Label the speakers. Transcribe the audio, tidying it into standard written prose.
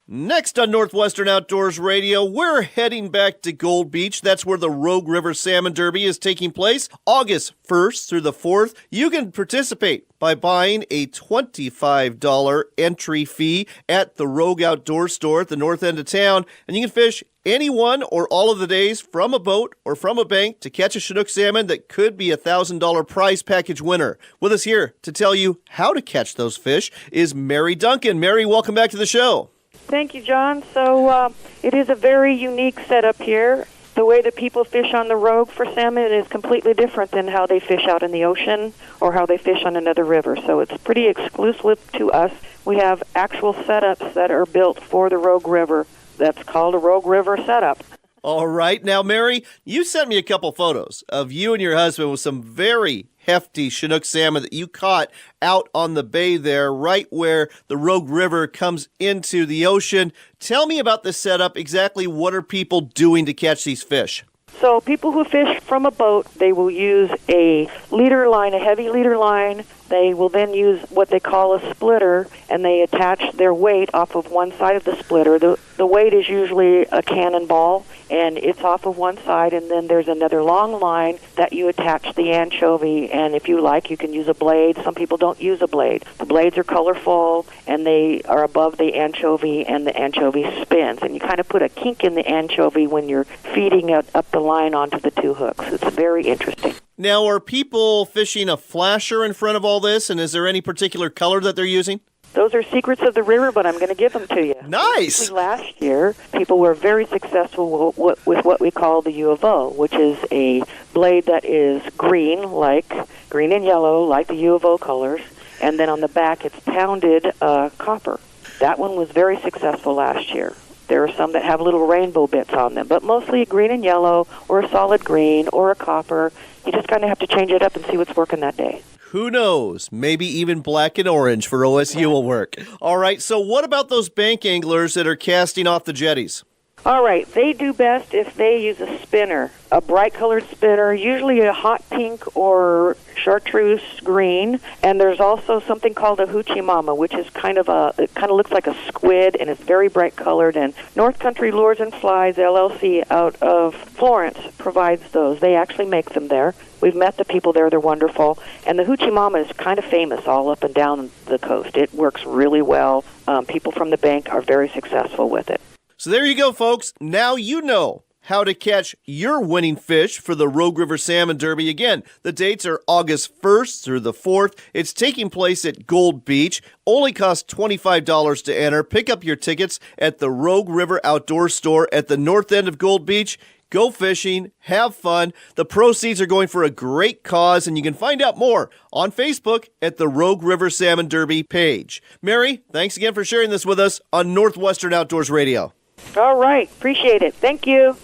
Speaker 1: Next on Northwestern Outdoors Radio, we're heading back to Gold Beach. That's where the Rogue River Salmon Derby is taking place August 1st through the 4th. You can participate by buying a $25 entry fee at the Rogue Outdoor Store at the north end of town, and you can fish any one or all of the days from a boat or from a bank to catch a Chinook salmon that could be a $1,000 prize package winner. With us here to tell you how to catch those fish is Mary Duncan. Mary, welcome back to the show.
Speaker 2: Thank you, John. So it is a very unique setup here. The way that people fish on the Rogue for salmon is completely different than how they fish out in the ocean or how they fish on another river. So it's pretty exclusive to us. We have actual setups that are built for the Rogue River. That's called a Rogue River setup.
Speaker 1: All right. Now, Mary, you sent me a couple photos of you and your husband with some very hefty Chinook salmon that you caught out on the bay there, right where the Rogue River comes into the ocean. Tell me about this setup. Exactly what are people doing to catch these fish?
Speaker 2: So people who fish from a boat, they will use a leader line, a heavy leader line. They will then use what they call a splitter, and they attach their weight off of one side of the splitter. The weight is usually a cannonball, and it's off of one side, and then there's another long line that you attach the anchovy, and if you like, you can use a blade. Some people don't use a blade. The blades are colorful, and they are above the anchovy, and the anchovy spins, and you kind of put a kink in the anchovy when you're feeding up the line onto the two hooks. It's very interesting.
Speaker 1: Now, are people fishing a flasher in front of all this, and is there any particular color that they're using?
Speaker 2: Those are secrets of the river, but I'm going to give them to you.
Speaker 1: Nice!
Speaker 2: Last year, people were very successful with what we call the U of O, which is a blade that is green and yellow, like the U of O colors, and then on the back it's pounded copper. That one was very successful last year. There are some that have little rainbow bits on them, but mostly green and yellow, or a solid green, or a copper. You just kind of have to change it up and see what's working that day.
Speaker 1: Who knows? Maybe even black and orange for OSU will work. All right, so what about those bank anglers that are casting off the jetties?
Speaker 2: All right, they do best if they use a spinner, a bright-colored spinner, usually a hot pink or chartreuse green, and there's also something called a hoochie mama, which is it kind of looks like a squid, and it's very bright-colored, and North Country Lures and Flies, LLC, out of Florence, provides those. They actually make them there. We've met the people there. They're wonderful. And the hoochie mama is kind of famous all up and down the coast. It works really well. People from the bank are very successful with it.
Speaker 1: So there you go, folks. Now you know how to catch your winning fish for the Rogue River Salmon Derby. Again, the dates are August 1st through the 4th. It's taking place at Gold Beach. Only costs $25 to enter. Pick up your tickets at the Rogue River Outdoor Store at the north end of Gold Beach. Go fishing, have fun. The proceeds are going for a great cause, and you can find out more on Facebook at the Rogue River Salmon Derby page. Mary, thanks again for sharing this with us on Northwestern Outdoors Radio.
Speaker 2: All right. Appreciate it. Thank you.